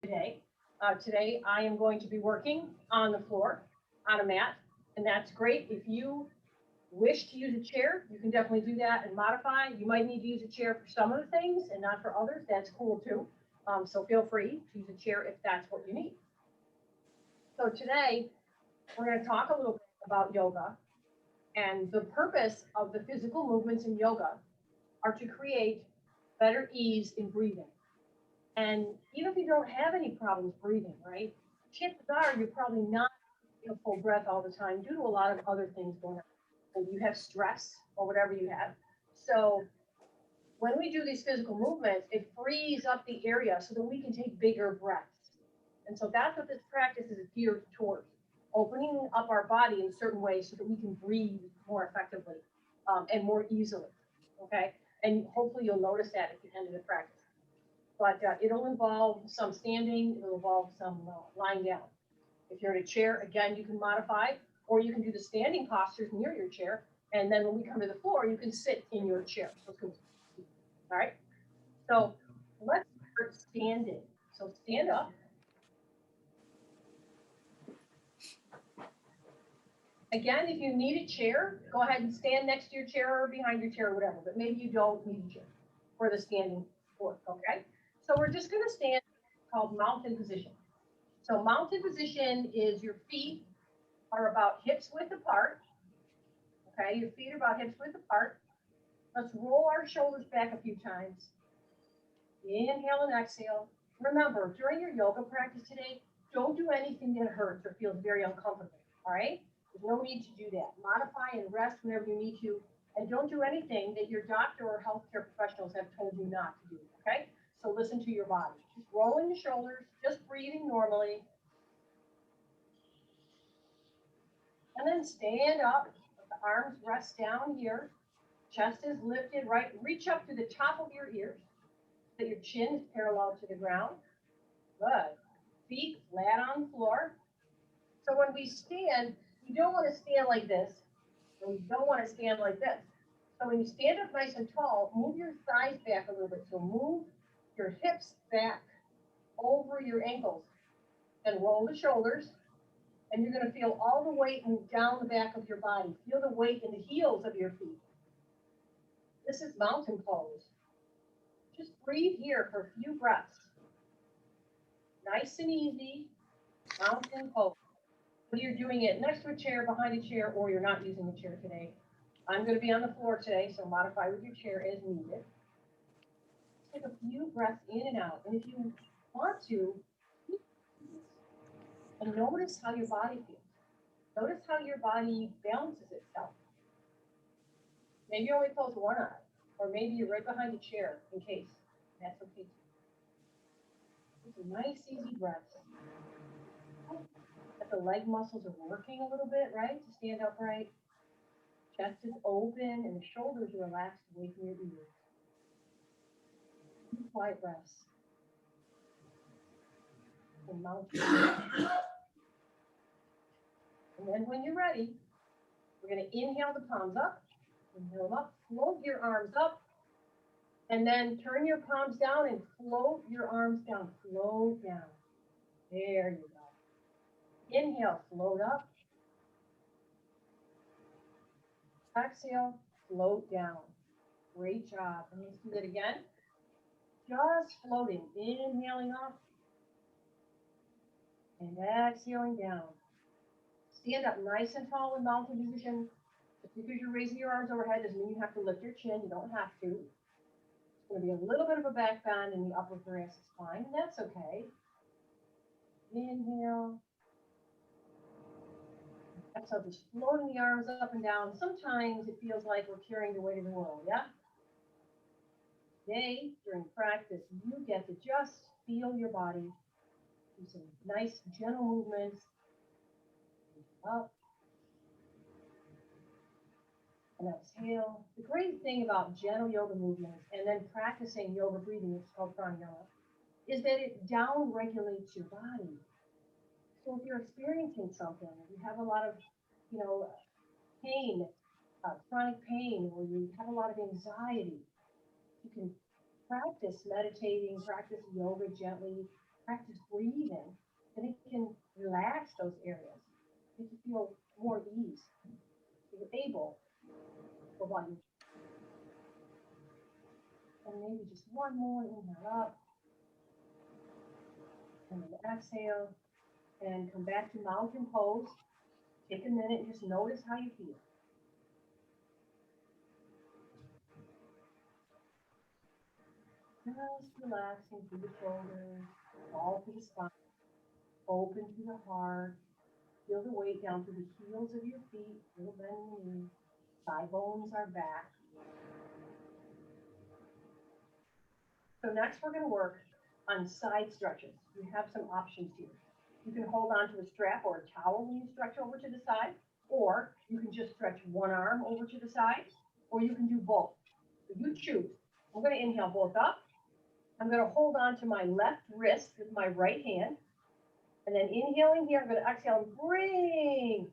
today. Today I am going to be working on the floor on a mat, and that's great. If you wish to use a chair, you can definitely do that and modify. You might need to use a chair for some of the things and not for others. That's cool too. So feel free to use a chair if that's what you need. So today we're going to talk a little bit about yoga, and the purpose of the physical movements in yoga are to create better ease in breathing. And even if you don't have any problems breathing, right? Chances are you're probably not in a full breath all the time due to a lot of other things going on. Maybe you have stress or whatever you have. So when we do these physical movements, it frees up the area so that we can take bigger breaths. And so that's what this practice is geared towards, opening up our body in certain ways so that we can breathe more effectively and more easily. Okay. And hopefully you'll notice that at the end of the practice. But it'll involve some standing, it'll involve some lying down. If you're in a chair, again, you can modify, or you can do the standing postures near your chair. And then when we come to the floor, you can sit in your chair. So it's good. All right. So let's start standing. So stand up. Again, if you need a chair, go ahead and stand next to your chair or behind your chair or whatever, but maybe you don't need a chair for the standing work, okay? So we're just gonna stand called mountain position. So mountain position is your feet are about hips width apart, okay? Your feet are about hips width apart. Let's roll our shoulders back a few times. Inhale and exhale. Remember, during your yoga practice today, don't do anything that hurts or feels very uncomfortable, all right? There's no need to do that. Modify and rest whenever you need to, and don't do anything that your doctor or healthcare professionals have told you not to do, okay? So listen to your body. Just rolling the shoulders, just breathing normally. And then stand up, the arms rest down here. Chest is lifted, right? Reach up to the top of your ears so that your chin is parallel to the ground. Good. Feet flat on the floor. So when we stand, you don't want to stand like this, and you don't want to stand like this. So when you stand up nice and tall, move your thighs back a little bit. So move your hips back over your ankles and roll the shoulders. And you're going to feel all the weight move down the back of your body. Feel the weight in the heels of your feet. This is mountain pose. Just breathe here for a few breaths. Nice and easy, mountain pose. Whether you're doing it next to a chair, behind a chair, or you're not using a chair today. I'm going to be on the floor today, so modify with your chair as needed. Take a few breaths in and out. And if you want to, and notice how your body feels. Notice how your body balances itself. Maybe you only close one eye, or maybe you're right behind a chair in case. That's okay too. It's a nice, easy breath. That the leg muscles are working a little bit, right? To stand upright. Chest is open and the shoulders are relaxed away from your ears. Quiet breaths. And mouth. And then when you're ready, we're going to inhale the palms up. Inhale them up. Float your arms up. And then turn your palms down and float your arms down. Float down. There you go. Inhale, float up. Exhale, float down. Great job. And let's do that again. Just floating. Inhaling up. And exhaling down. Stand up nice and tall in mountain position. Just because you're raising your arms overhead doesn't mean you have to lift your chin. You don't have to. It's going to be a little bit of a back bend in the upper thoracic spine, and that's okay. Inhale. Exhale, just floating the arms up and down. Sometimes it feels like we're carrying the weight of the world, yeah? Today, during practice, you get to just feel your body. Do some nice, gentle movements. Up. And exhale. The great thing about gentle yoga movements and then practicing yoga breathing, which is called pranayama, is that it down regulates your body. So if you're experiencing something, you have a lot of, pain, chronic pain, or you have a lot of anxiety, you can practice meditating, practice yoga gently, practice breathing, then it can relax those areas. Make you feel more ease. You're able for one. And maybe just one more, inhale up, and then exhale, and come back to mountain pose. Take a minute and just notice how you feel. Just relaxing through the shoulders, all through the spine, open through the heart. Feel the weight down through the heels of your feet. Feel bend in the knees. Thigh bones are back. So next we're going to work on side stretches. You have some options here. You can hold on to a strap or a towel when you stretch over to the side, or you can just stretch one arm over to the side, or you can do both. So you choose. I'm going to inhale both up. I'm going to hold on to my left wrist with my right hand. And then inhaling here, I'm going to exhale and bring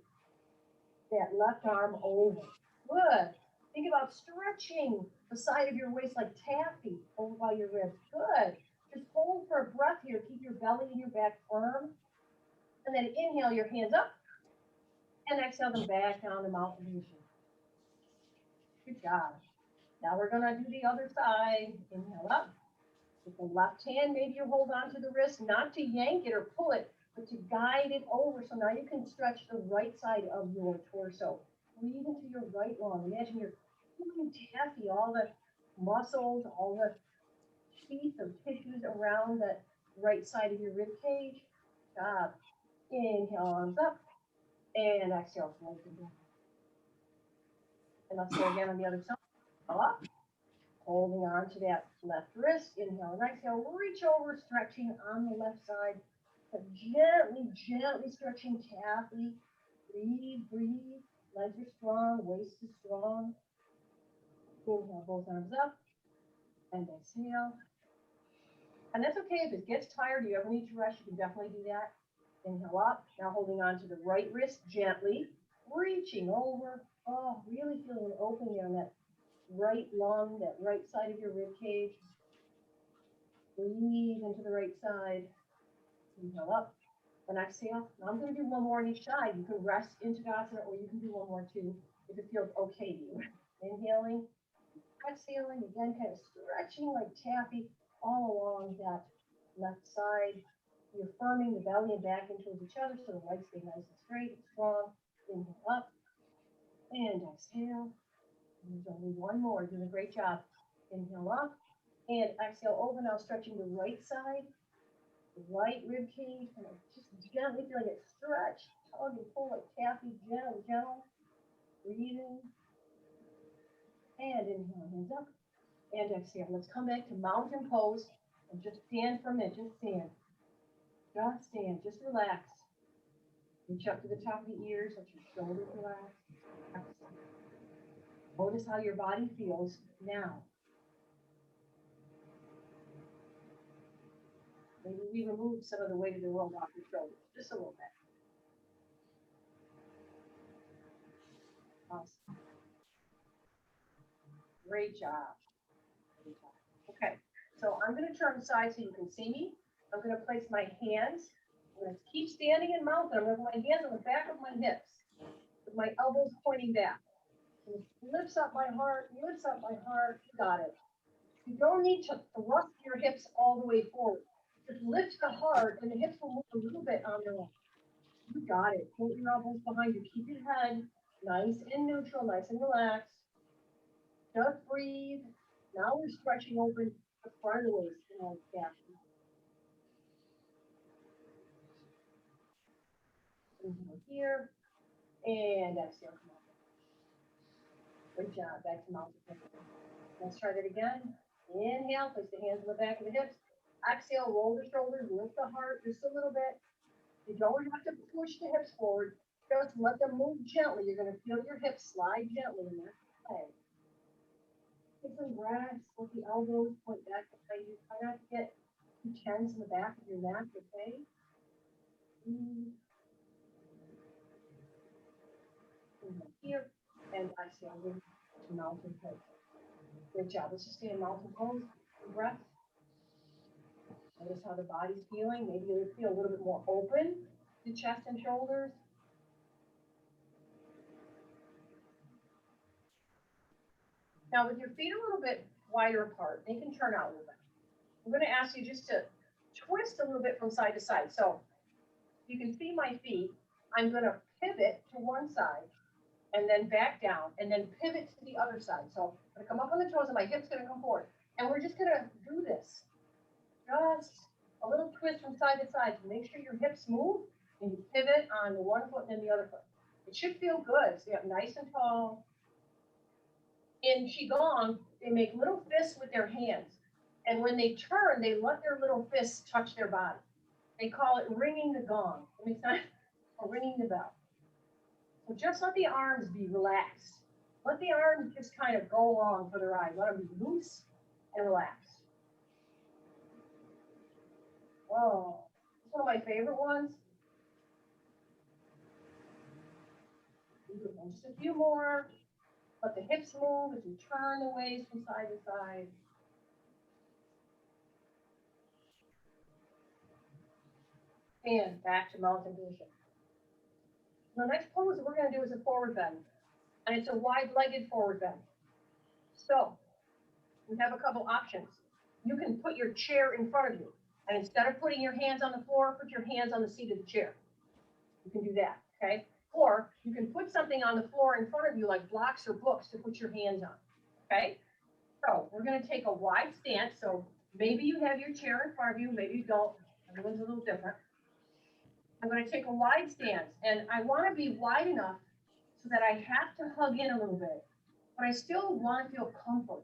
that left arm over. Good. Think about stretching the side of your waist like taffy over by your ribs. Good. Just hold for a breath here. Keep your belly and your back firm. And then inhale your hands up. And exhale them back down to mountain position. Good job. Now we're going to do the other side. Inhale up. With the left hand, maybe you hold on to the wrist, not to yank it or pull it, but to guide it over. So now you can stretch the right side of your torso. Breathe into your right lung. Imagine you're pulling taffy, all the muscles, all the teeth or tissues around that right side of your rib cage. Job. Inhale, arms up, and exhale, float it down. And let's go again on the other side. Up. Holding on to that left wrist. Inhale and exhale. Reach over, stretching on the left side. So gently, gently stretching taffy. Breathe, breathe. Legs are strong, waist is strong. Inhale, both arms up. And exhale. And that's okay if it gets tired, you ever need to rest, you can definitely do that. Inhale up. Now holding on to the right wrist gently. Reaching over. Oh, really feeling an opening on that right lung, that right side of your rib cage. Breathe into the right side. Inhale up and exhale. Now I'm going to do one more on each side. You can rest into Tadasana or you can do one more too if it feels okay to you. Inhaling, exhaling, again kind of stretching like taffy all along that left side. You're firming the belly and back in towards each other so the legs stay nice and straight and strong. Inhale up and exhale. There's only one more. Doing a great job. Inhale up and exhale over. Now stretching the right side, the right rib cage, and just gently feeling it stretch, tug and pull like taffy, gentle, gentle. Breathing and inhale, hands up and exhale. Let's come back to mountain pose and just stand for a minute. Just stand. Just stand. Just relax. Reach up to the top of the ears. Let your shoulders relax. Exhale. Notice how your body feels now. Maybe we remove some of the weight of the world off your shoulders, just a little bit. Awesome. Great job. Great job. Okay, so I'm going to turn aside so you can see me. I'm going to place my hands. I'm going to keep standing in mountain. I'm going to put my hands on the back of my hips with my elbows pointing back. And it lifts up my heart, lifts up my heart. You got it. You don't need to thrust your hips all the way forward. Just lift the heart and the hips will move a little bit on their own. You got it. Put your elbows behind you. Keep your head nice and neutral, nice and relaxed. Just breathe. Now we're stretching open the front of the waist and all back. Inhale here and exhale. Great job. Back to mountain pose. Let's try that again. Inhale, place the hands on the back of the hips. Exhale, roll the shoulders, lift the heart just a little bit. You don't have to push the hips forward. Just let them move gently. You're going to feel your hips slide gently in there. Okay. Take some breaths. Let the elbows point back behind you. Try not to get too tense in the back of your neck, okay? Inhale here and exhale to mountain pose. Good job. Let's just stay in mountain pose. Breath. Notice how the body's feeling. Maybe you feel a little bit more open to chest and shoulders. Now with your feet a little bit wider apart, they can turn out a little bit. I'm going to ask you just to twist a little bit from side to side. So you can see my feet. I'm going to pivot to one side and then back down and then pivot to the other side. So I'm going to come up on the toes and my hip's going to come forward. And we're just going to do this. Just a little twist from side to side to make sure your hips move and you pivot on the one foot and then the other foot. It should feel good. So you have nice and tall. In Qigong, they make little fists with their hands. And when they turn, they let their little fists touch their body. They call it ringing the gong. It makes sense? Or ringing the bell. So just let the arms be relaxed. Let the arms just kind of go along for the ride. Let them be loose and relaxed. Oh, it's one of my favorite ones. Just a few more. Let the hips move as you turn the waist from side to side. And back to mountain position. The next pose we're going to do is a forward bend. And it's a wide-legged forward bend. So we have a couple options. You can put your chair in front of you. And instead of putting your hands on the floor, put your hands on the seat of the chair. You can do that, okay? Or you can put something on the floor in front of you, like blocks or books, to put your hands on, okay? So we're going to take a wide stance. So maybe you have your chair in front of you, maybe you don't. Everyone's a little different. I'm going to take a wide stance, and I want to be wide enough so that I have to hug in a little bit, but I still want to feel comfort.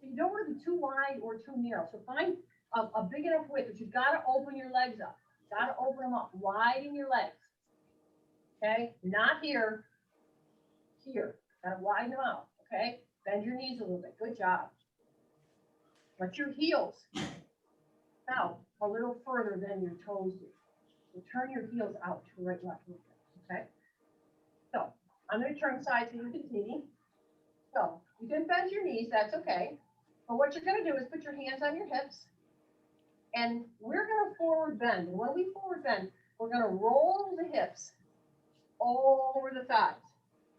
So you don't want to be too wide or too narrow. So find a big enough width, but you've got to open your legs up. Got to open them up, widen your legs. Okay, not here, here. Got to widen them out. Okay, bend your knees a little bit. Good job. Let your heels out a little further than your toes do. So turn your heels out to right, left, okay? So I'm going to turn sides so you can see me. So you can bend your knees, that's okay. But what you're going to do is put your hands on your hips, and we're going to forward bend. And when we forward bend, we're going to roll the hips over the thighs,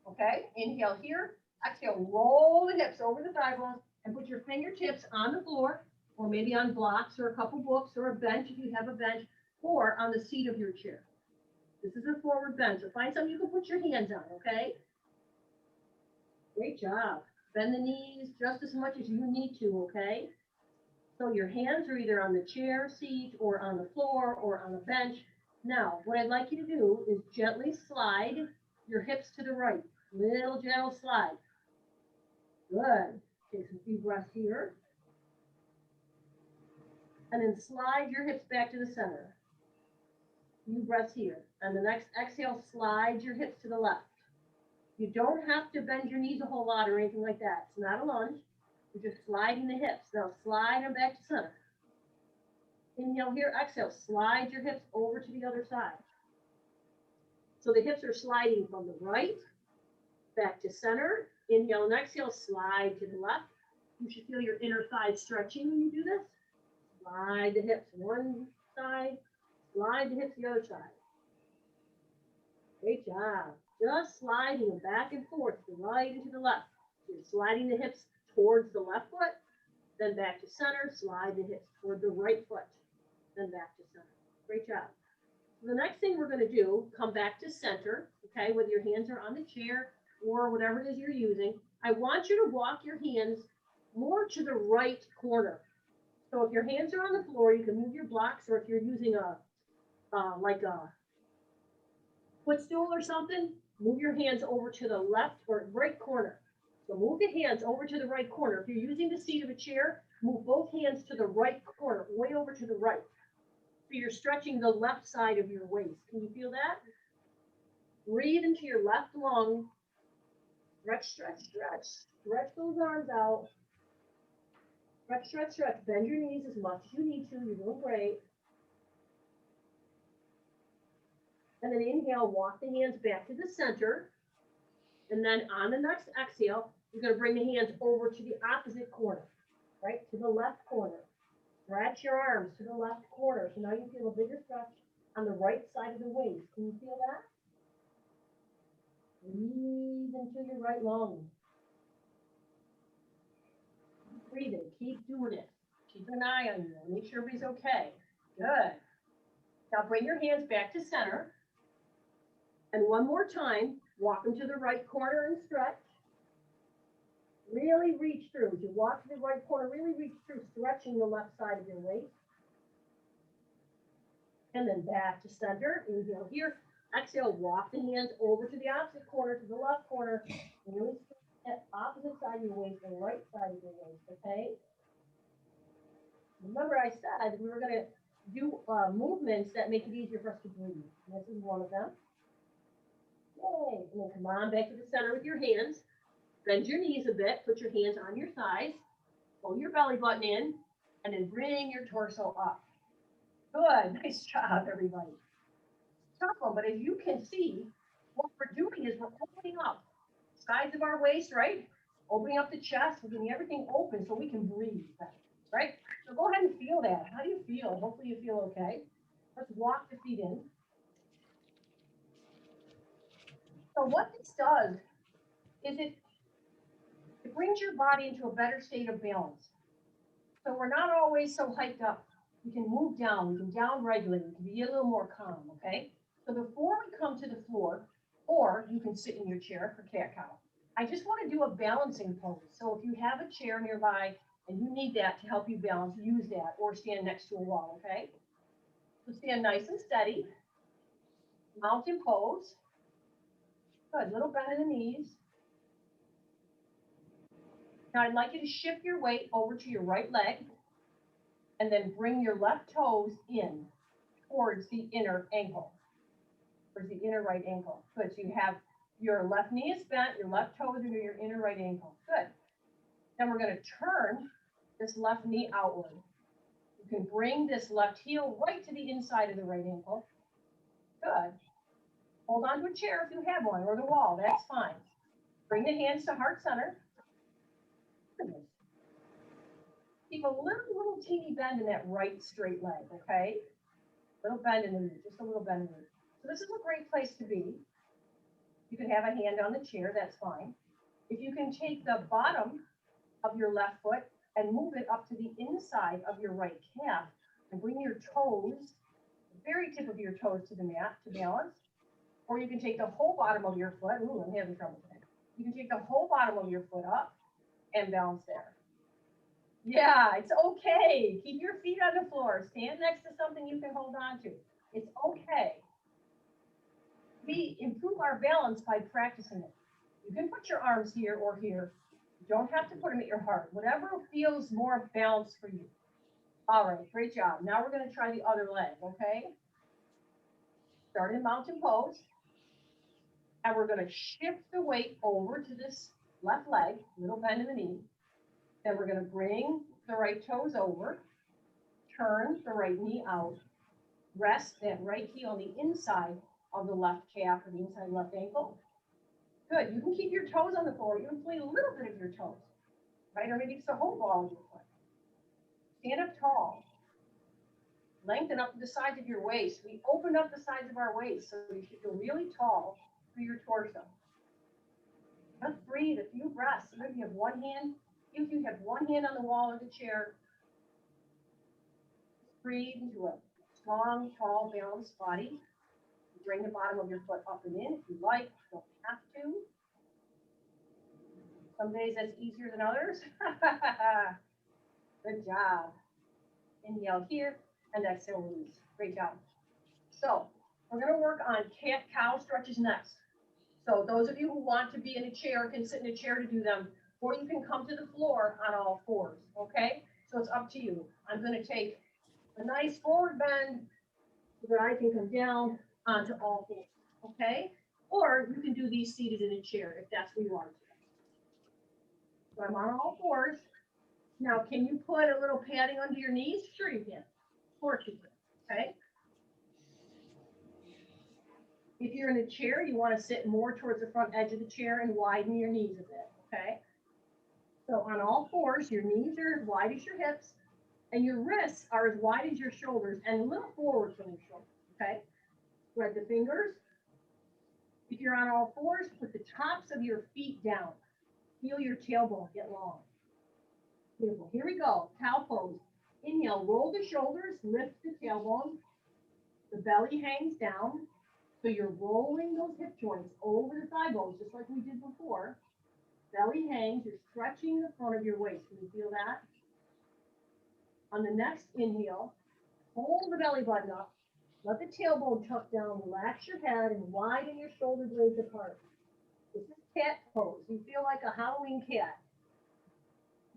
okay? Inhale here, exhale, roll the hips over the thigh bones, and put your fingertips on the floor, or maybe on blocks, or a couple books, or a bench if you have a bench, or on the seat of your chair. This is a forward bend, so find something you can put your hands on, okay? Great job. Bend the knees just as much as you need to, okay? So your hands are either on the chair seat, or on the floor, or on the bench. Now, what I'd like you to do is gently slide your hips to the right. Little gentle slide. Good. Take some few breaths here. And then slide your hips back to the center. Few breaths here. And the next exhale, slide your hips to the left. You don't have to bend your knees a whole lot or anything like that. It's not a lunge. You're just sliding the hips. Now slide them back to center. Inhale here, exhale, slide your hips over to the other side. So the hips are sliding from the right back to center. Inhale and exhale, slide to the left. You should feel your inner thighs stretching when you do this. Slide the hips one side, slide the hips the other side. Great job. Just sliding them back and forth, to the right and to the left. You're sliding the hips towards the left foot, then back to center, slide the hips toward the right foot, then back to center. Great job. So the next thing we're going to do, come back to center, okay, whether your hands are on the chair or whatever it is you're using. I want you to walk your hands more to the right corner. So if your hands are on the floor, you can move your blocks, or if you're using like a footstool or something, move your hands over to the left or right corner. So move the hands over to the right corner. If you're using the seat of a chair, move both hands to the right corner, way over to the right. So you're stretching the left side of your waist. Can you feel that? Breathe into your left lung. Stretch, stretch, stretch. Stretch those arms out. Stretch, stretch, stretch. Bend your knees as much as you need to. You're doing great. And then inhale, walk the hands back to the center. And then on the next exhale, you're going to bring the hands over to the opposite corner, right? To the left corner. Stretch your arms to the left corner. So now you feel a bigger stretch on the right side of the waist. Can you feel that? Breathe into your right lung. Breathing. Keep doing it. Keep an eye on you. Make sure everybody's okay. Good. Now bring your hands back to center. And one more time, walk them to the right corner and stretch. Really reach through. As you walk to the right corner, really reach through, stretching the left side of your waist. And then back to center. Inhale here. Exhale, walk the hands over to the opposite corner, to the left corner. And really stretch that opposite side of your waist, the right side of your waist, okay? Remember I said we were going to do movements that make it easier for us to breathe. And this is one of them. Yay. And then come on back to the center with your hands. Bend your knees a bit. Put your hands on your thighs. Pull your belly button in. And then bring your torso up. Good. Nice job, everybody. Tough one, but as you can see, what we're doing is we're opening up sides of our waist, right? Opening up the chest. We're getting everything open so we can breathe, right? So go ahead and feel that. How do you feel? Hopefully you feel okay. Let's walk the feet in. So what this does is it brings your body into a better state of balance. So we're not always so hyped up. We can move down. We can down regulate. We can be a little more calm, okay? So before we come to the floor, or you can sit in your chair for cat-cow, I just want to do a balancing pose. So if you have a chair nearby and you need that to help you balance, use that, or stand next to a wall, okay? So stand nice and steady. Mountain pose. Good, little bend in the knees. Now I'd like you to shift your weight over to your right leg and then bring your left toes in towards the inner ankle, towards the inner right ankle. Good, so you have your left knee is bent, your left toe is into your inner right ankle. Good. Then we're going to turn this left knee outward. You can bring this left heel right to the inside of the right ankle. Good. Hold on to a chair if you have one, or the wall, that's fine. Bring the hands to heart center. Keep a little teeny bend in that right straight leg, okay? Little bend in the knee, just a little bend in the knee. So this is a great place to be. You can have a hand on the chair, that's fine. If you can take the bottom of your left foot and move it up to the inside of your right calf and bring your toes, the very tip of your toes to the mat to balance. Or you can take the whole bottom of your foot. Ooh, I'm having trouble today. You can take the whole bottom of your foot up and balance there. Yeah, it's okay. Keep your feet on the floor. Stand next to something you can hold on to. It's okay. We improve our balance by practicing it. You can put your arms here or here. You don't have to put them at your heart. Whatever feels more balanced for you. All right, great job. Now we're going to try the other leg, okay? Start in mountain pose. And we're going to shift the weight over to this left leg, little bend in the knee. Then we're going to bring the right toes over, turn the right knee out, rest that right heel on the inside of the left calf or the inside left ankle. Good. You can keep your toes on the floor. You can flee a little bit of your toes, right? Or maybe it's the whole ball of your foot. Stand up tall. Lengthen up the sides of your waist. We open up the sides of our waist so you should feel really tall through your torso. Just breathe a few breaths. Even if you have one hand, on the wall of the chair, breathe into a strong, tall, balanced body. Bring the bottom of your foot up and in if you like. You don't have to. Some days that's easier than others. Good job. Inhale here and exhale, release. Great job. So we're going to work on cat-cow stretches next. So those of you who want to be in a chair can sit in a chair to do them, or you can come to the floor on all fours, okay? So it's up to you. I'm going to take a nice forward bend so that I can come down onto all fours, okay? Or you can do these seated in a chair if that's what you want to do. So I'm on all fours. Now, can you put a little padding under your knees? Sure you can. Of course you can, okay? If you're in a chair, you want to sit more towards the front edge of the chair and widen your knees a bit, okay? So on all fours, your knees are as wide as your hips. And your wrists are as wide as your shoulders and a little forward from your shoulders, okay? Spread the fingers. If you're on all fours, put the tops of your feet down. Feel your tailbone get long. Beautiful. Here we go. Cow pose. Inhale, roll the shoulders, lift the tailbone. The belly hangs down. So you're rolling those hip joints over the thigh bones, just like we did before. Belly hangs. You're stretching the front of your waist. Can you feel that? On the next inhale, hold the belly button up. Let the tailbone tuck down. Relax your head and widen your shoulder blades apart. This is cat pose. You feel like a Halloween cat.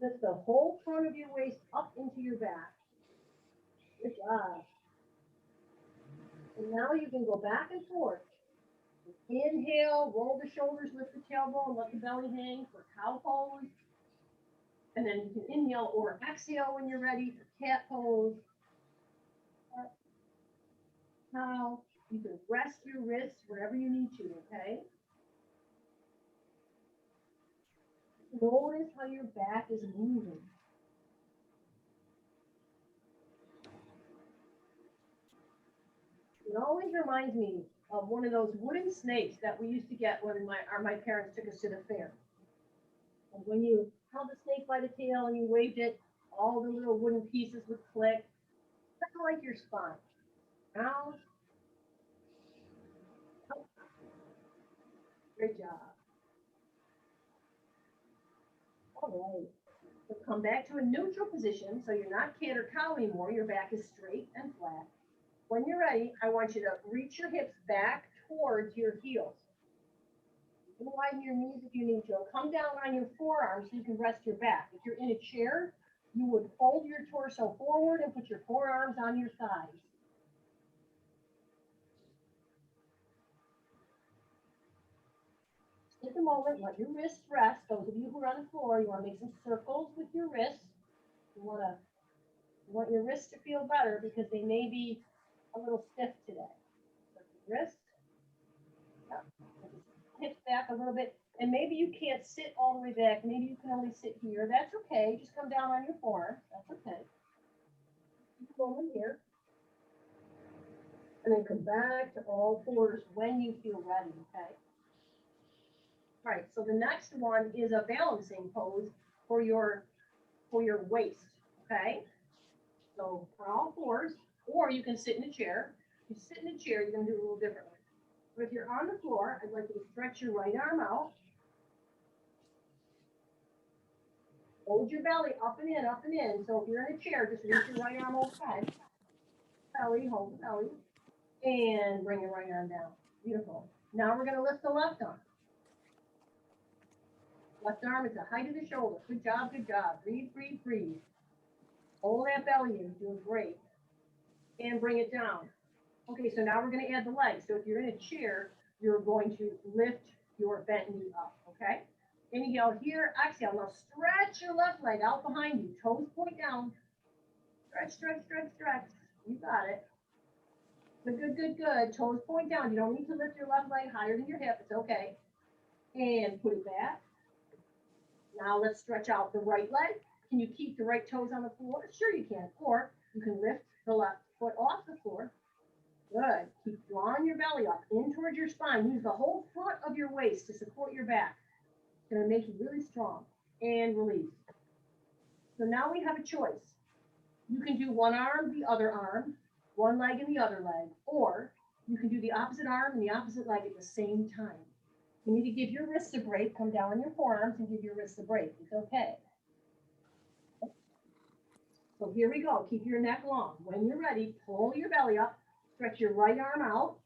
Lift the whole front of your waist up into your back. Good job. And now you can go back and forth. Inhale, roll the shoulders, lift the tailbone, let the belly hang for cow pose. And then you can inhale or exhale when you're ready for cat pose. Now you can rest your wrists wherever you need to, okay? Notice how your back is moving. It always reminds me of one of those wooden snakes that we used to get when my parents took us to the fair. And when you held the snake by the tail and you waved it, all the little wooden pieces would click, kind of like your spine. Now, great job. All right. So come back to a neutral position so you're not cat or cow anymore. Your back is straight and flat. When you're ready, I want you to reach your hips back towards your heels. You can widen your knees if you need to. Come down on your forearms so you can rest your back. If you're in a chair, you would fold your torso forward and put your forearms on your thighs. Take a moment, let your wrists rest. Those of you who are on the floor, you want to make some circles with your wrists. You want your wrists to feel better because they may be a little stiff today. Wrist, hips back a little bit, and maybe you can't sit all the way back. Maybe you can only sit here. That's okay. Just come down on your forearm. That's okay. Keep going here, and then come back to all fours when you feel ready. Okay. All right. So the next one is a balancing pose for your waist. Okay. So on all fours, or you can sit in a chair. If you sit in a chair, you're going to do it a little differently. But if you're on the floor, I'd like you to stretch your right arm out. Hold your belly up and in, up and in. So if you're in a chair, just reach your right arm overhead. Belly, hold the belly. And bring your right arm down. Beautiful. Now we're going to lift the left arm. Left arm is the height of the shoulder. Good job, good job. Breathe, breathe, breathe. Hold that belly in. Doing great. And bring it down. Okay, so now we're going to add the legs. So if you're in a chair, you're going to lift your bent knee up, okay? Inhale here, exhale. Now stretch your left leg out behind you. Toes point down. Stretch, stretch, stretch, stretch. You got it. Good, good, good, good. Toes point down. You don't need to lift your left leg higher than your hip. It's okay. And put it back. Now let's stretch out the right leg. Can you keep the right toes on the floor? Sure you can. Or you can lift the left foot off the floor. Good. Keep drawing your belly up in towards your spine. Use the whole foot of your waist to support your back. It's going to make you really strong. And release. So now we have a choice. You can do one arm, the other arm, one leg and the other leg, or you can do the opposite arm and the opposite leg at the same time. You need to give your wrists a break. Come down on your forearms and give your wrists a break. It's okay. So here we go. Keep your neck long. When you're ready, pull your belly up. Stretch your right arm out.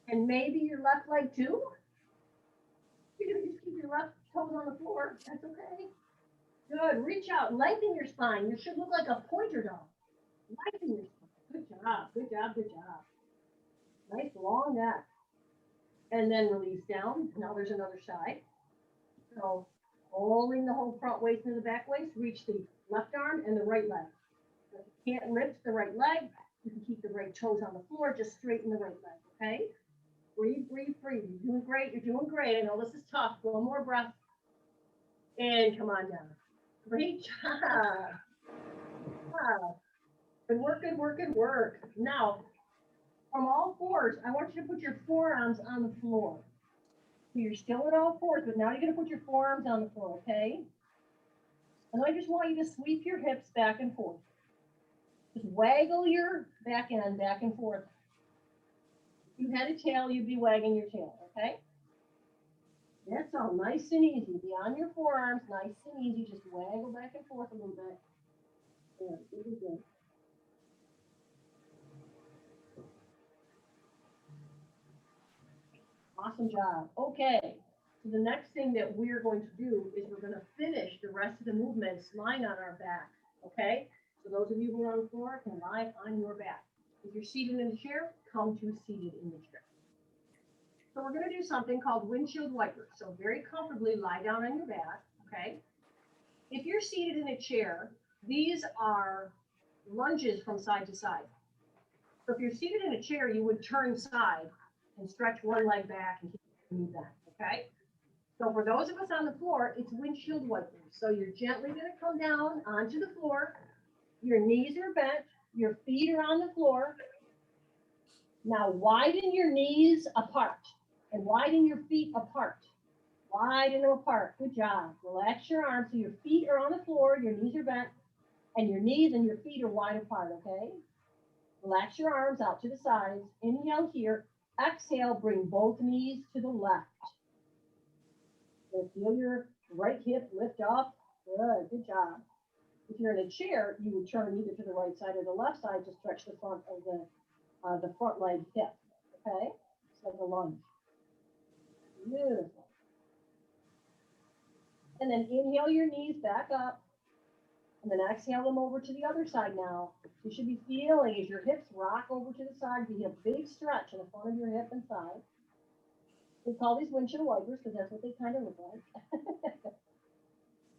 And maybe your left leg too. You can just keep your left toes on the floor. That's okay. Good. Reach out. Lengthen your spine. You should look like a pointer dog. Lengthen your spine. Good job. Good job. Good job. Nice long neck. And then release down. Now there's another side. So holding the whole front waist and the back waist, reach the left arm and the right leg. If you can't lift the right leg, you can keep the right toes on the floor, just straighten the right leg, okay? Breathe, breathe, breathe. You're doing great. You're doing great. I know this is tough. One more breath. And come on down. Great job. Ah, good work, good work, good work. Now, from all fours, I want you to put your forearms on the floor. So you're still at all fours, but now you're going to put your forearms on the floor, okay? And I just want you to sweep your hips back and forth. Just waggle your back end back and forth. If you had a tail, you'd be wagging your tail, okay? That's all nice and easy. Be on your forearms, nice and easy. Just waggle back and forth a little bit. Good, good, good. Awesome job. Okay. So the next thing that we're going to do is we're going to finish the rest of the movements lying on our back. Okay? So those of you who are on the floor can lie on your back. If you're seated in a chair, come to seated in the chair. So we're going to do something called windshield wipers. So very comfortably lie down on your back. Okay? If you're seated in a chair, these are lunges from side to side. So if you're seated in a chair, you would turn side and stretch one leg back and keep your knee back, okay? So for those of us on the floor, it's windshield wipers. So you're gently going to come down onto the floor. Your knees are bent. Your feet are on the floor. Now widen your knees apart and widen your feet apart. Widen them apart. Good job. Relax your arms so your feet are on the floor, your knees are bent, and your knees and your feet are wide apart, okay? Relax your arms out to the sides. Inhale here. Exhale, bring both knees to the left. So feel your right hip lift up. Good job. If you're in a chair, you would turn either to the right side or the left side to stretch the front of the front leg hip. Okay? It's like a lunge. Beautiful. And then inhale your knees back up. And then exhale them over to the other side now. You should be feeling as your hips rock over to the side, be a big stretch in the front of your hip and side. We call these windshield wipers because that's what they kind of look like.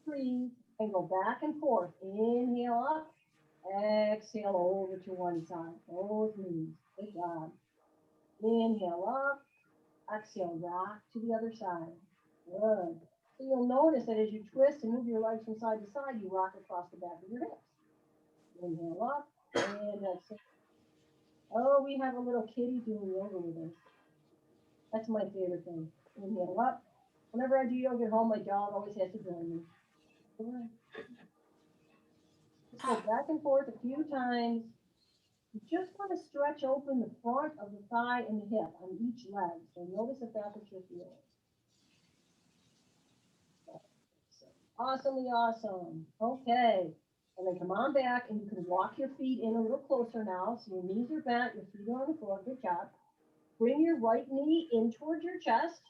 Breathe and go back and forth. Inhale up, exhale over to one side. Both knees. Good job. Inhale up, exhale, rock to the other side. Good. So you'll notice that as you twist and move your legs from side to side, you rock across the back of your hips. Inhale up and exhale. Oh, we have a little kitty doing yoga with us. That's my favorite thing. Inhale up. Whenever I do yoga at home, my dog always has to join me. Just go back and forth a few times. You just want to stretch open the front of the thigh and the hip on each leg. So notice if that's what you're feeling. Awesomely awesome. Okay. And then come on back and you can walk your feet in a little closer now. So your knees are bent, your feet are on the floor. Good job. Bring your right knee in towards your chest.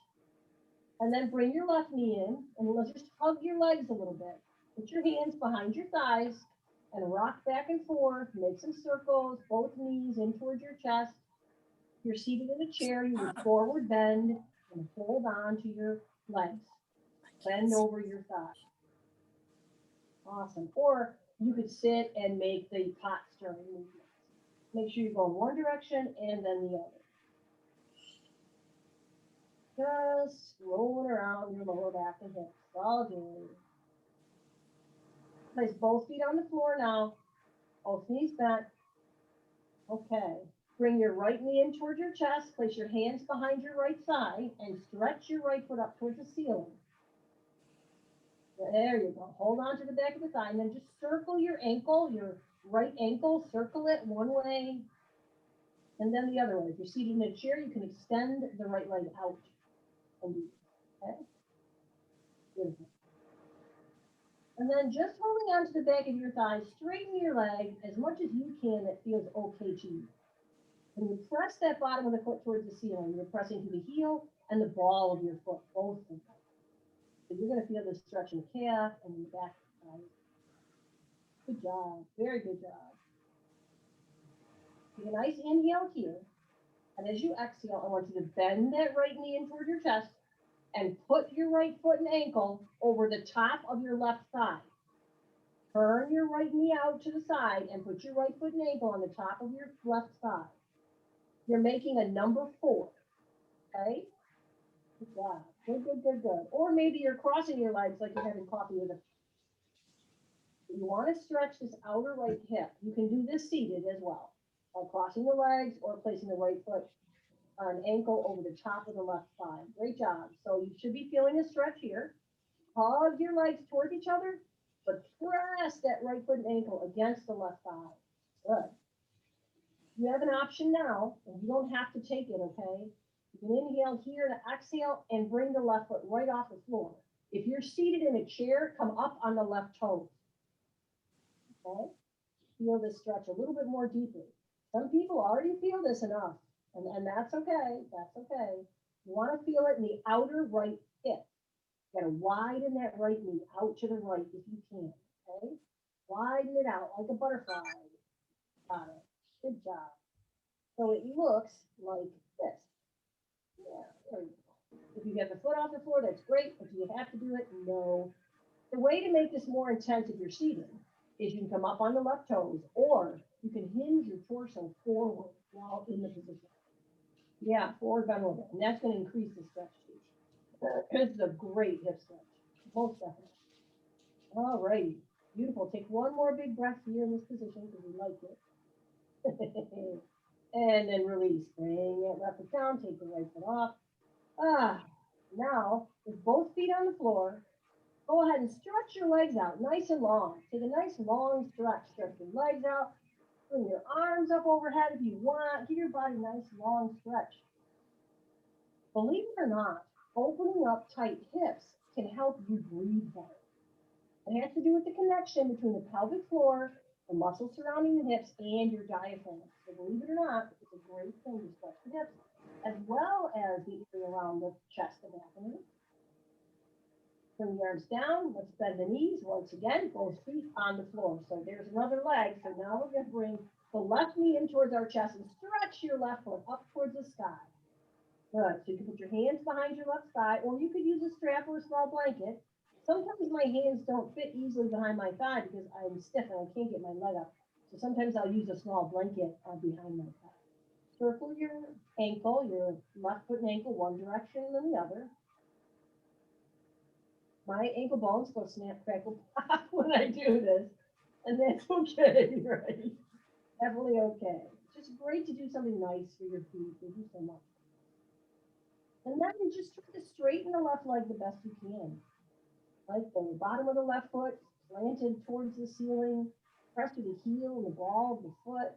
And then bring your left knee in. And let's just hug your legs a little bit. Put your hands behind your thighs and rock back and forth. Make some circles, both knees in towards your chest. If you're seated in a chair, you would forward bend and hold on to your legs. Bend over your thighs. Awesome. Or you could sit and make the pot stirring movements. Make sure you go in one direction and then the other. Just rolling around your lower back and hips. All good. Place both feet on the floor now. Both knees bent. Okay. Bring your right knee in towards your chest. Place your hands behind your right thigh and stretch your right foot up towards the ceiling. There you go. Hold on to the back of the thigh and then just circle your ankle, your right ankle, circle it one way and then the other way. If you're seated in a chair, you can extend the right leg out and do this. Okay? Beautiful. And then just holding on to the back of your thigh, straighten your leg as much as you can that feels okay to you. When you press that bottom of the foot towards the ceiling, you're pressing to the heel and the ball of your foot, both of them. So you're going to feel this stretch in the calf and in the back of the thigh. Good job. Very good job. Take a nice inhale here. And as you exhale, I want you to bend that right knee in toward your chest and put your right foot and ankle over the top of your left thigh. Turn your right knee out to the side and put your right foot and ankle on the top of your left thigh. You're making a number 4. Okay? Good job. Good, good, good, good. Or maybe you're crossing your legs like you're having coffee with a. You want to stretch this outer right hip. You can do this seated as well, by crossing the legs or placing the right foot on ankle over the top of the left thigh. Great job. So you should be feeling a stretch here. Hug your legs towards each other, but press that right foot and ankle against the left thigh. Good. You have an option now, and you don't have to take it, okay? You can inhale here and exhale and bring the left foot right off the floor. If you're seated in a chair, come up on the left toes, okay? Feel this stretch a little bit more deeply. Some people already feel this enough, and that's okay, that's okay. You wanna feel it in the outer right hip. You gotta widen that right knee out to the right if you can, okay? Widen it out like a butterfly. Got it. Good job. So it looks like this. Yeah, there you go. If you get the foot off the floor, that's great. If you have to do it, no. The way to make this more intense if you're seated is you can come up on the left toes, or you can hinge your torso forward while in the position. Yeah, forward bend over. And that's going to increase the stretch too. This is a great hip stretch. Most definitely. All right. Beautiful. Take one more big breath here in this position because we like it. And then release. Bring it left foot down, take the right foot off. Now, with both feet on the floor, go ahead and stretch your legs out nice and long. Take a nice long stretch. Stretch your legs out. Bring your arms up overhead if you want. Give your body a nice long stretch. Believe it or not, opening up tight hips can help you breathe better. It has to do with the connection between the pelvic floor, the muscles surrounding the hips, and your diaphragm. So believe it or not, it's a great thing to stretch the hips, as well as the area around the chest and abdomen. Bring the arms down. Let's bend the knees once again. Both feet on the floor. So there's another leg. So now we're going to bring the left knee in towards our chest and stretch your left foot up towards the sky. Good. So you can put your hands behind your left thigh, or you could use a strap or a small blanket. Sometimes my hands don't fit easily behind my thigh because I'm stiff and I can't get my leg up. So sometimes I'll use a small blanket behind my thigh. Circle your ankle, your left foot and ankle one direction and then the other. My ankle bones go snap, crackle, pop when I do this. And that's okay, right? Definitely okay. It's just great to do something nice for your feet. Thank you so much. And then you just try to straighten the left leg the best you can. Like the bottom of the left foot slanted towards the ceiling, press to the heel and the ball of the foot.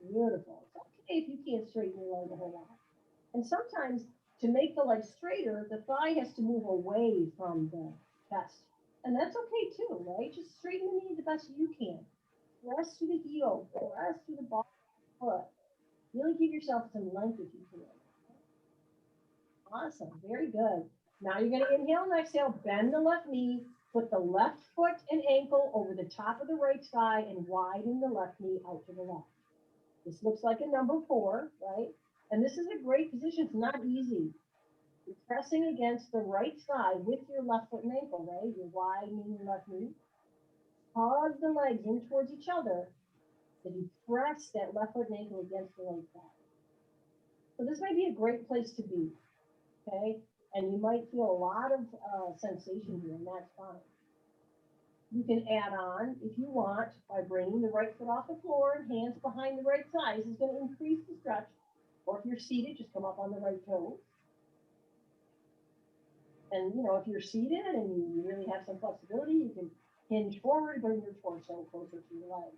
Beautiful. It's okay if you can't straighten your leg a whole lot. And sometimes to make the leg straighter, the thigh has to move away from the chest. And that's okay too, right? Just straighten the knee the best you can. Press to the heel, press to the ball of the foot. Really give yourself some length if you can. Awesome. Very good. Now you're going to inhale and exhale, bend the left knee, put the left foot and ankle over the top of the right thigh and widen the left knee out to the left. This looks like a number 4, right? And this is a great position. It's not easy. You're pressing against the right thigh with your left foot and ankle, right? You're widening your left knee. Hug the legs in towards each other. Then you press that left foot and ankle against the right thigh. So this might be a great place to be, okay? And you might feel a lot of sensation here, and that's fine. You can add on, if you want, by bringing the right foot off the floor and hands behind the right thigh. This is going to increase the stretch. Or if you're seated, just come up on the right toes. And, you know, if you're seated and you really have some flexibility, you can hinge forward, bring your torso closer to your legs.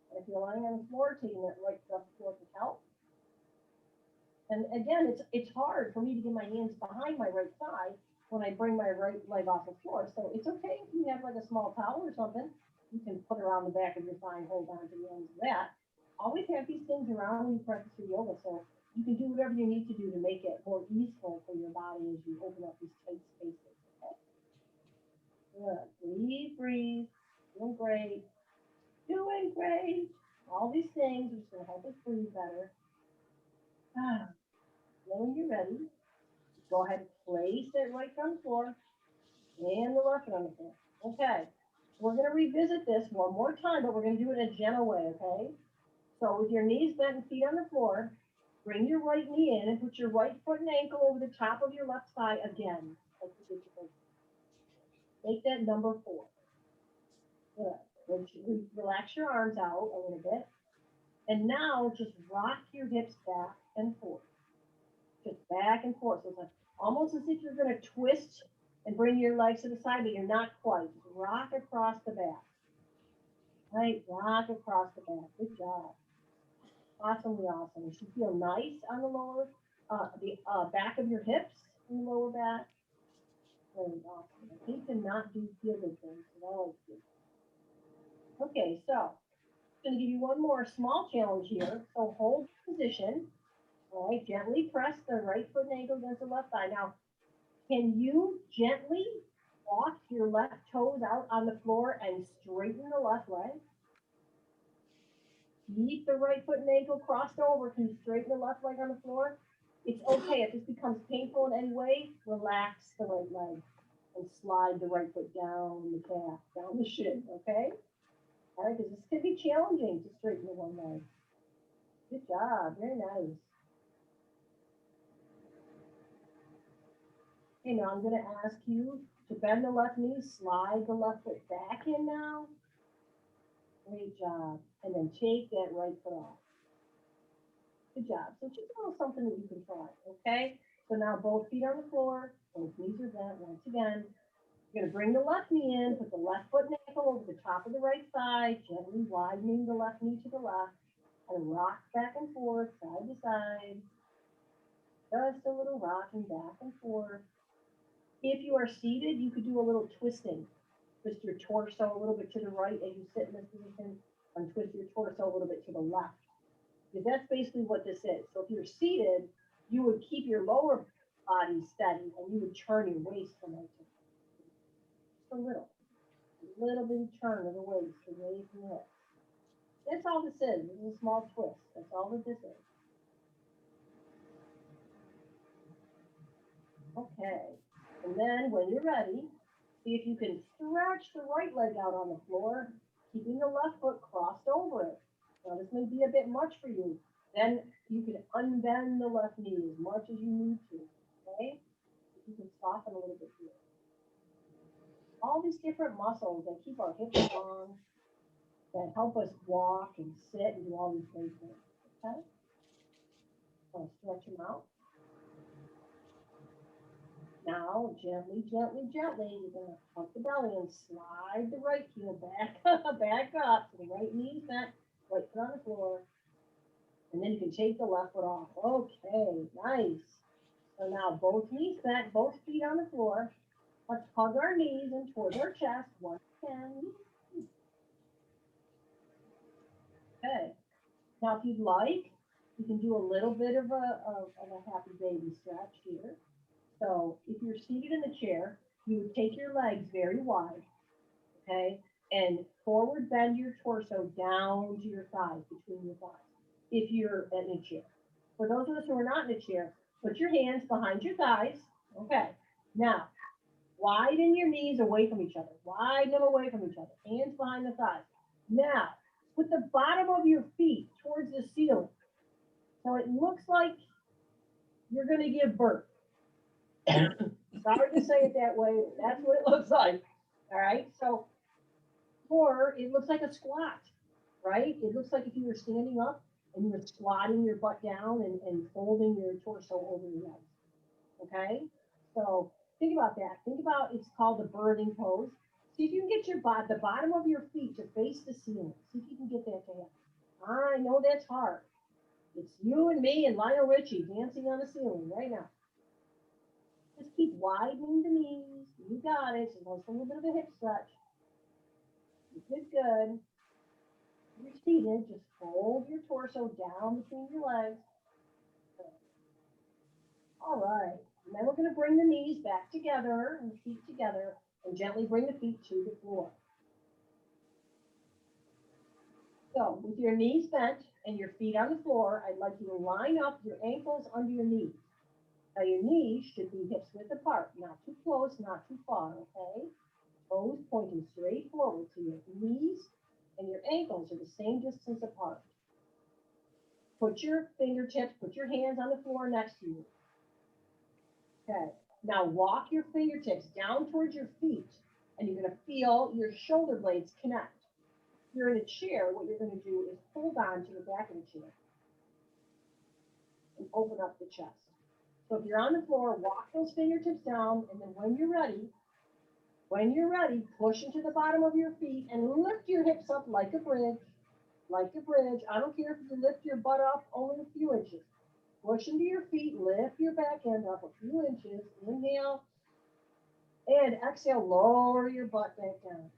And if you're lying on the floor, taking that right foot off the floor can help. And again, it's hard for me to get my hands behind my right thigh when I bring my right leg off the floor. So it's okay if you have like a small towel or something. You can put it around the back of your thigh and hold on to the ends of that. Always have these things around when you practice your yoga. So you can do whatever you need to do to make it more easeful for your body as you open up these tight spaces. Okay? Good. Breathe. Doing great. Doing great. All these things are just going to help us breathe better. When you're ready, go ahead and place that right foot on the floor and the left foot on the floor. Okay. We're going to revisit this one more time, but we're going to do it in a gentle way, okay? So with your knees bent and feet on the floor, bring your right knee in and put your right foot and ankle over the top of your left thigh again. Like you did before. Make that number 4. Good. Relax your arms out a little bit. And now just rock your hips back and forth. Just back and forth. So it's like almost as if you're going to twist and bring your legs to the side, but you're not quite. Just rock across the back. Right? Rock across the back. Good job. Awesomely awesome. You should feel nice on the lower, the back of your hips and the lower back. Very awesome. I hate to not do feel good things, but I always do. Okay, so I'm going to give you one more small challenge here. So hold position. All right, gently press the right foot and ankle against the left thigh. Now, can you gently walk your left toes out on the floor and straighten the left leg? Keep the right foot and ankle crossed over. Can you straighten the left leg on the floor? It's okay. If this becomes painful in any way, relax the right leg and slide the right foot down the calf, down the shin, okay? All right, because this can be challenging to straighten the one leg. Good job. Very nice. Okay, now I'm going to ask you to bend the left knee, slide the left foot back in now. Great job. And then take that right foot off. Good job. So just a little something that you can try, okay? So now both feet on the floor, both knees are bent once again. You're going to bring the left knee in, put the left foot and ankle over the top of the right thigh, gently widening the left knee to the left, and rock back and forth, side to side. Just a little rocking back and forth. If you are seated, you could do a little twisting. Twist your torso a little bit to the right as you sit in this position, and twist your torso a little bit to the left. Because that's basically what this is. So if you're seated, you would keep your lower body steady, and you would turn your waist from right to left. Just a little bitty turn of the waist away from the hips. That's all this is. This is a small twist. That's all that this is. Okay. And then when you're ready, see if you can stretch the right leg out on the floor, keeping the left foot crossed over it. Now this may be a bit much for you. Then you can unbend the left knee as much as you need to. Okay? You can soften a little bit here. All these different muscles that keep our hips strong, that help us walk and sit and do all these great things. Okay? So stretch them out. Now, gently, gently, gently, you're going to tuck the belly and slide the right heel back, back up. So the right knee's bent, right foot on the floor. And then you can take the left foot off. Okay, nice. So now both knees bent, both feet on the floor. Let's hug our knees and towards our chest. 1, 10. Okay. Now, if you'd like, you can do a little bit of a happy baby stretch here. So if you're seated in the chair, you would take your legs very wide, okay, and forward bend your torso down to your thighs, between your thighs, if you're in a chair. For those of us who are not in a chair, put your hands behind your thighs, okay. Now, widen your knees away from each other. Widen them away from each other. Hands behind the thighs. Now, put the bottom of your feet towards the ceiling. So it looks like you're going to give birth. Sorry to say it that way. That's what it looks like. All right. So, or it looks like a squat, right? It looks like if you were standing up and you were squatting your butt down and folding your torso over your legs. Okay. So think about that. Think about it's called the birthing pose. See if you can get the bottom of your feet to face the ceiling. See if you can get that to happen. I know that's hard. It's you and me and Lionel Richie dancing on the ceiling right now. Just keep widening the knees. You got it. So just a little bit of a hip stretch. Good, good. You're seated. Just fold your torso down between your legs. All right. And then we're going to bring the knees back together and the feet together and gently bring the feet to the floor. So with your knees bent and your feet on the floor, I'd like you to line up your ankles under your knees. Now your knees should be hips width apart, not too close, not too far, okay? Toes pointing straight forward, so your knees and your ankles are the same distance apart. Put your fingertips, put your hands on the floor next to you. Okay, now walk your fingertips down towards your feet and you're going to feel your shoulder blades connect. If you're in a chair, what you're going to do is hold on to the back of the chair and open up the chest. So if you're on the floor, walk those fingertips down, and then when you're ready, push into the bottom of your feet and lift your hips up like a bridge, like a bridge. I don't care if you lift your butt up only a few inches. Push into your feet, lift your back end up a few inches, inhale, and exhale, lower your butt back down.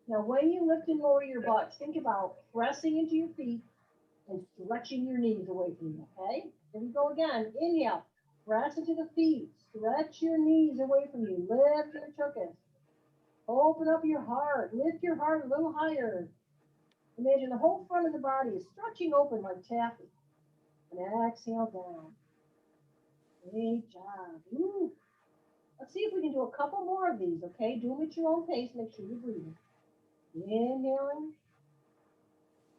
Now, when you lift and lower your butt, think about pressing into your feet and stretching your knees away from you, okay? Here we go again. Inhale, press into the feet, stretch your knees away from you, lift your tuchus. Open up your heart, lift your heart a little higher. Imagine the whole front of the body is stretching open like taffy. And exhale down. Great job. Ooh. Let's see if we can do a couple more of these, okay? Do them at your own pace. Make sure you're breathing. Inhaling.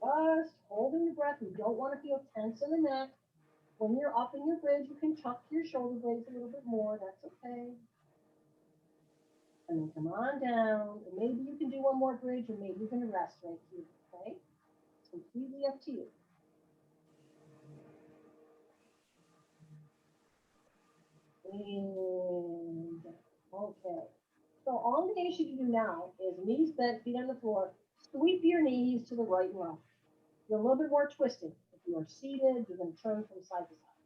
Just holding your breath. You don't want to feel tense in the neck. When you're up in your bridge, you can tuck your shoulder blades a little bit more. That's okay. And then come on down. And maybe you can do one more bridge, or maybe you're going to rest right here, okay? It's completely up to you. And okay. So all I'm going to ask you to do now is knees bent, feet on the floor. Sweep your knees to the right and left. You're a little bit more twisted. If you are seated, you're going to turn from side to side.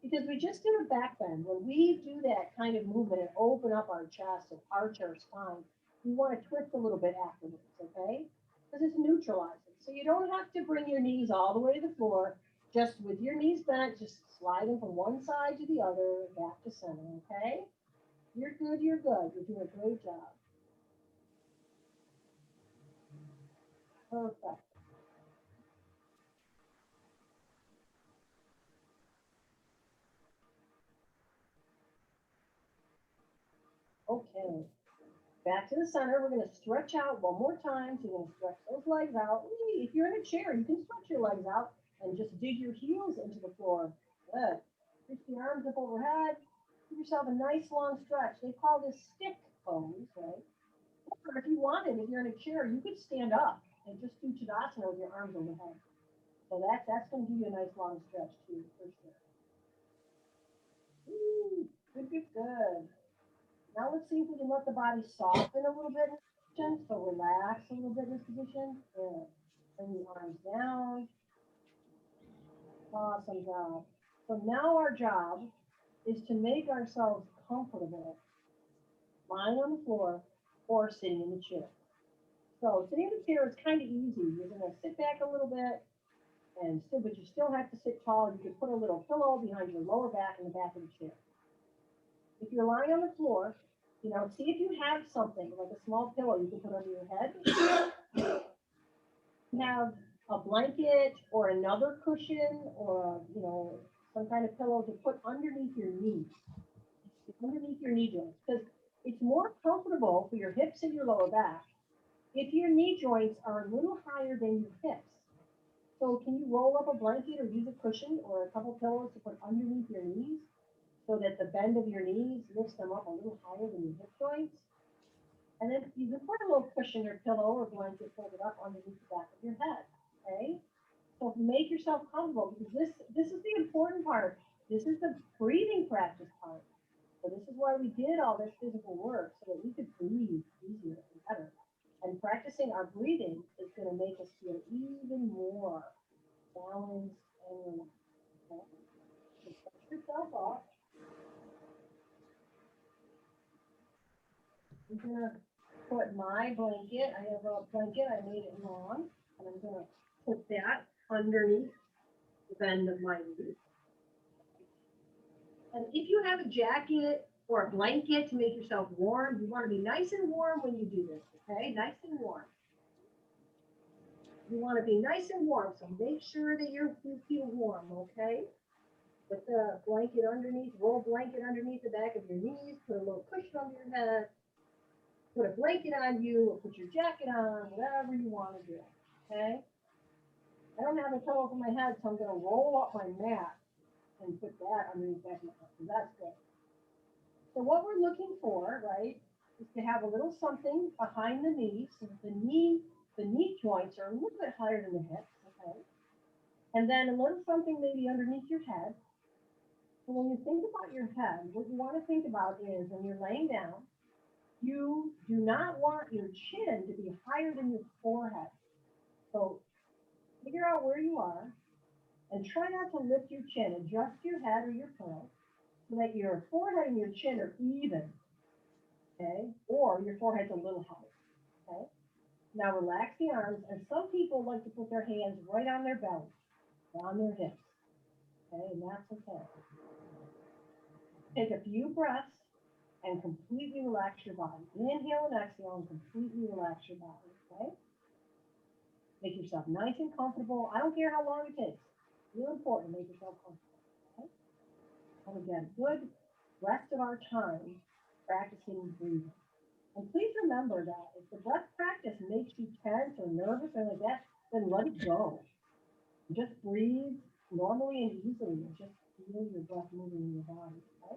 Because we just did a back bend. When we do that kind of movement and open up our chest and arch our spine, we want to twist a little bit afterwards, okay? Because it's neutralizing. So you don't have to bring your knees all the way to the floor. Just with your knees bent, just sliding from one side to the other, back to center, okay? You're good, you're good. You're doing a great job. Perfect. Okay. Back to the center. We're going to stretch out one more time. So you're going to stretch those legs out. If you're in a chair, you can stretch your legs out and just dig your heels into the floor. Good. Reach the arms up overhead. Give yourself a nice long stretch. They call this stick pose, right? Or if you wanted, if you're in a chair, you could stand up and just do Tadasana with your arms overhead. So that's going to give you a nice long stretch too, for sure. Good, good, good. Now let's see if we can let the body soften a little bit in this position. So relax a little bit in this position. Good. Bring the arms down. Awesome job. So now our job is to make ourselves comfortable lying on the floor or sitting in the chair. So sitting in the chair is kind of easy. You're going to sit back a little bit and still, but you still have to sit tall. You can put a little pillow behind your lower back in the back of the chair. If you're lying on the floor, see if you have something like a small pillow you can put under your head. Have a blanket or another cushion or, some kind of pillow to put underneath your knees, underneath your knee joints, because it's more comfortable for your hips and your lower back if your knee joints are a little higher than your hips. So can you roll up a blanket or use a cushion or a couple pillows to put underneath your knees so that the bend of your knees lifts them up a little higher than your hip joints? And then you can put a little cushion or pillow or blanket folded up underneath the back of your head, okay? So make yourself comfortable, because this is the important part. This is the breathing practice part. So this is why we did all this physical work, so that we could breathe easier and better. And practicing our breathing is going to make us feel even more balanced and relaxed. Okay? So touch yourself up. I'm going to put my blanket. I have a blanket. I made it long. And I'm going to put that underneath the bend of my knee. And if you have a jacket or a blanket to make yourself warm, you want to be nice and warm when you do this, okay? Nice and warm. You want to be nice and warm, so make sure that you feel warm, okay? Put the blanket underneath, roll blanket underneath the back of your knees, put a little cushion under your head, put a blanket on you, or put your jacket on, whatever you want to do, okay? I don't have a pillow for my head, so I'm going to roll up my mat and put that underneath that. So that's good. So what we're looking for, right, is to have a little something behind the knees so that the knee joints are a little bit higher than the hips, okay? And then a little something maybe underneath your head. So when you think about your head, what you want to think about is when you're laying down, you do not want your chin to be higher than your forehead. So figure out where you are and try not to lift your chin. Adjust your head or your pillow so that your forehead and your chin are even, okay? Or your forehead's a little higher, okay? Now relax the arms, and some people like to put their hands right on their belly, on their hips, okay? And that's okay. Take a few breaths and completely relax your body. Inhale and exhale and completely relax your body, okay? Make yourself nice and comfortable. I don't care how long it takes. It's real important to make yourself comfortable, okay? And again, good rest of our time practicing breathing. And please remember that if the breath practice makes you tense or nervous or like that, then let it go. Just breathe normally and easily and just feel your breath moving in your body, okay?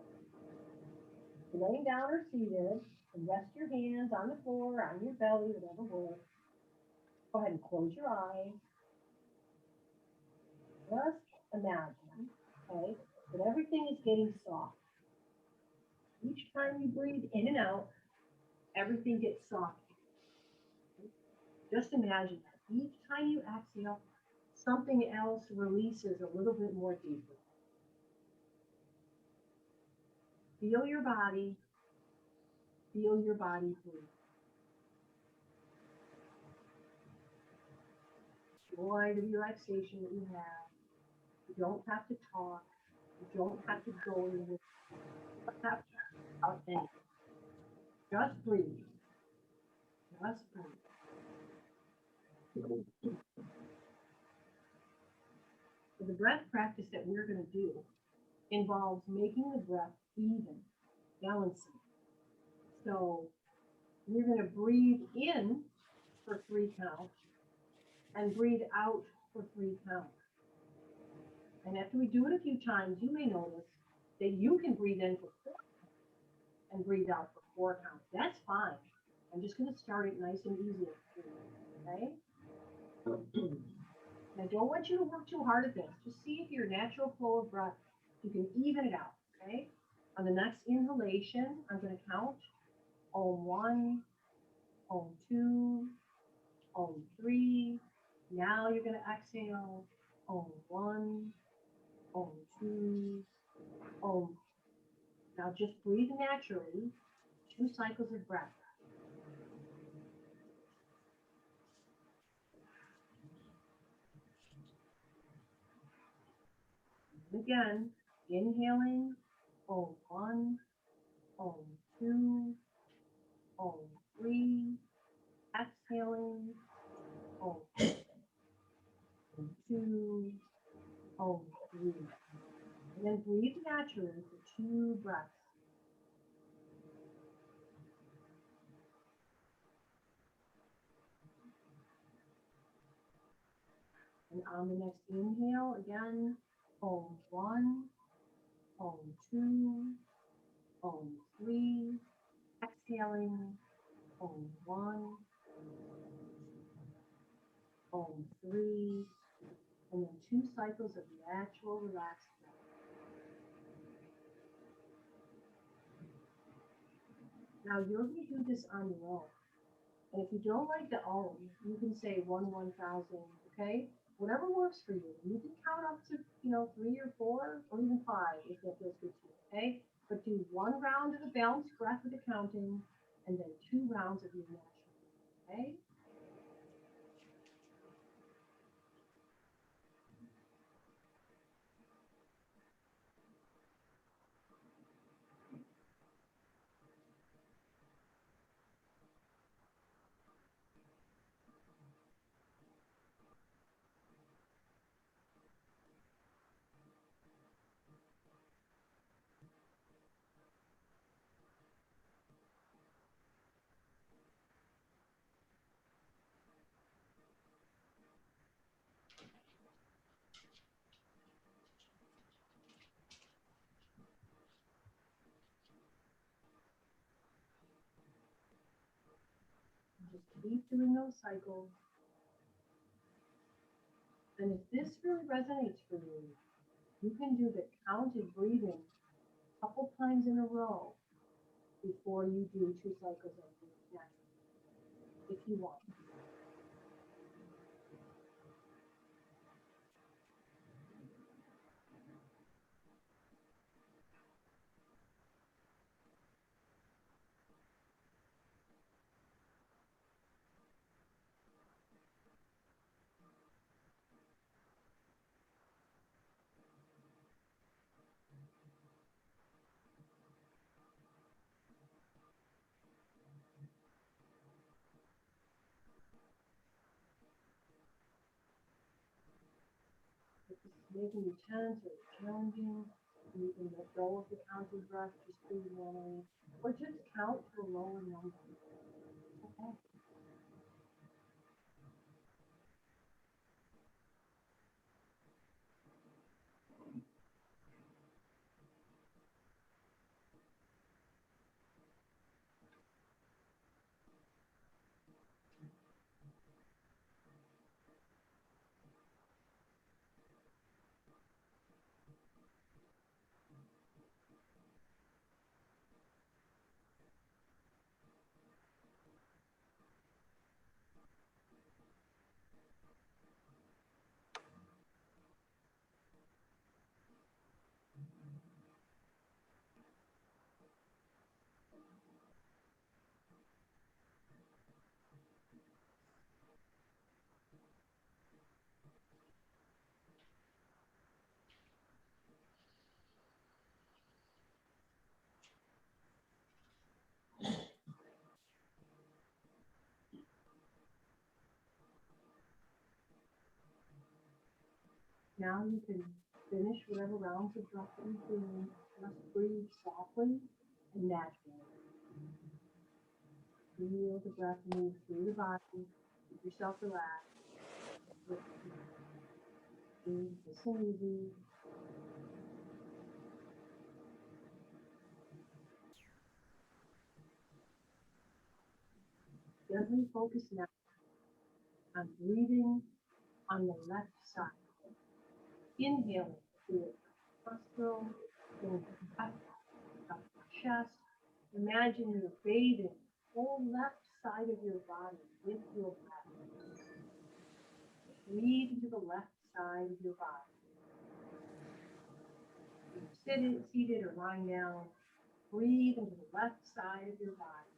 Laying down or seated, and rest your hands on the floor, on your belly, whatever works. Go ahead and close your eyes. Just imagine, okay, that everything is getting soft. Each time you breathe in and out, everything gets soft. Just imagine that. Each time you exhale, something else releases a little bit more deeply. Feel your body. Feel your body breathe. Enjoy the relaxation that you have. You don't have to talk. You don't have to go anywhere. You don't have to out anything. Just breathe. Just breathe. So the breath practice that we're going to do involves making the breath even, balancing. So we're going to breathe in for 3 counts and breathe out for 3 counts. And after we do it a few times, you may notice that you can breathe in for 4 and breathe out for 4 counts. That's fine. I'm just going to start it nice and easy. Okay? I don't want you to work too hard at this. Just see if your natural flow of breath, you can even it out. Okay? On the next inhalation, I'm going to count Om 1, Om 2, Om 3. Now you're going to exhale Om 1, Om 2, Om. Now just breathe naturally, 2 cycles of breath. Again, inhaling, Om 1, Om 2, Om 3, exhaling, Om 2, Om 3. And then breathe naturally for 2 breaths. And on the next inhale, again, Om 1, Om 2, Om 3, exhaling, Om 1, Om 3, and then 2 cycles of natural relaxed breath. Now you're going to do this on your own. And if you don't like the Om, you can say 1,000, okay? Whatever works for you. You can count up to, 3 or 4 or even 5 if that feels good to you, okay? But do 1 round of the balanced breath with the counting and then 2 rounds of your natural, okay? just keep doing those cycles. And if this really resonates for you, you can do the counted breathing a couple times in a row before you do 2 cycles of the natural, if you want. If this is making you tense or challenging, you can let go of the counted breath, just breathe normally, or just count to a lower number. Okay. Now you can finish whatever rounds of breath that you're doing. Just breathe softly and naturally. Feel the breath move through the body. Keep yourself relaxed. Breathe nice and easy. Gently focus now on breathing on the left side. Inhaling through the nostril, going up the chest. Imagine you're bathing the whole left side of your body with your breath. Breathe into the left side of your body. If you're seated or lying down, breathe into the left side of your body.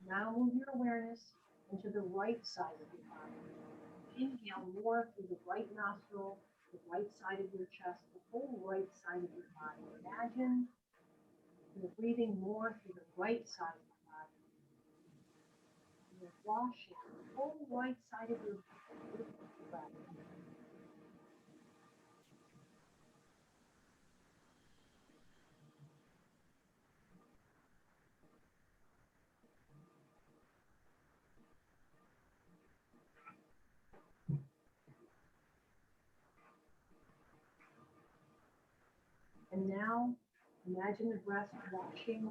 Now move your awareness into the right side of your body. Inhale more through the right nostril, the right side of your chest, the whole right side of your body. Imagine you're breathing more through the right side of your body. You're washing the whole right side of your body with breath. And now, imagine the breath washing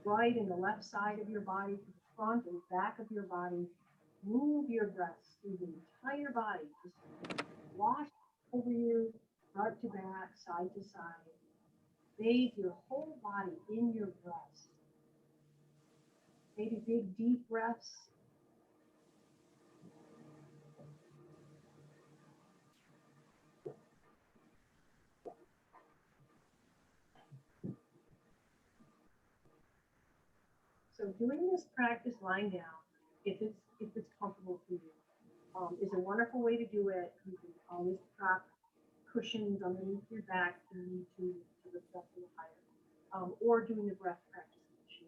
right and the left side of your body, to the front and back of your body. Move your breath through the entire body. Just wash over you, front to back, side to side. Bathe your whole body in your breath. Maybe big, deep breaths. So doing this practice lying down, if it's comfortable for you, is a wonderful way to do it. You can always prop cushions underneath your back if you need to lift up a little higher, or doing the breath practice machine.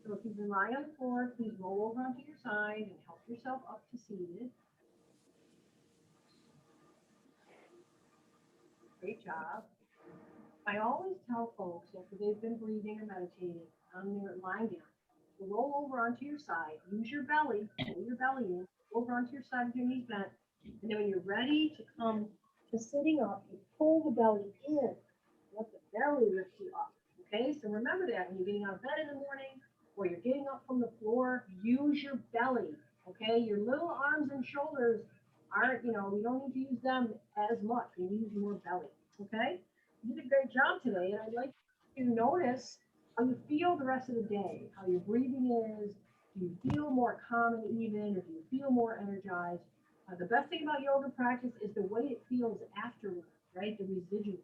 So if you've been lying on the floor, please roll over onto your side and help yourself up to seated. Great job. I always tell folks after they've been breathing or meditating on their lying down, to roll over onto your side, use your belly, pull your belly in, over onto your side with your knees bent, and then when you're ready to come And sitting up, you pull the belly in. Let the belly lift you up. Okay, so remember that when you're getting out of bed in the morning or you're getting up from the floor, use your belly. Okay, your little arms and shoulders aren't, you don't need to use them as much. You use more belly. Okay, you did a great job today, and I'd like you to notice how you feel the rest of the day, how your breathing is. Do you feel more calm and even, or do you feel more energized? The best thing about yoga practice is the way it feels afterward, right? The residual.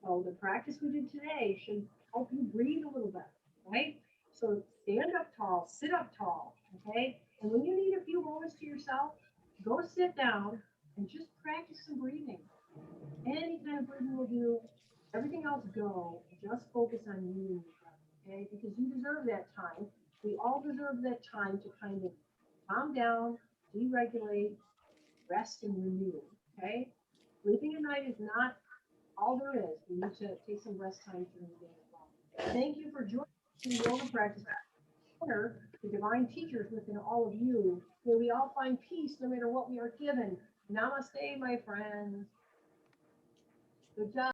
So the practice we did today should help you breathe a little better, right? So stand up tall, sit up tall, okay? And when you need a few moments to yourself, go sit down and just practice some breathing. Any kind of breathing will do. Everything else go. Just focus on you and your breath, okay? Because you deserve that time. We all deserve that time to kind of calm down, deregulate, rest, and renew, okay? Sleeping at night is not all there is. We need to take some rest time during the day as well. Thank you for joining the yoga practice. Honor the divine teachers within all of you. May we all find peace no matter what we are given. Namaste, my friends. Good job.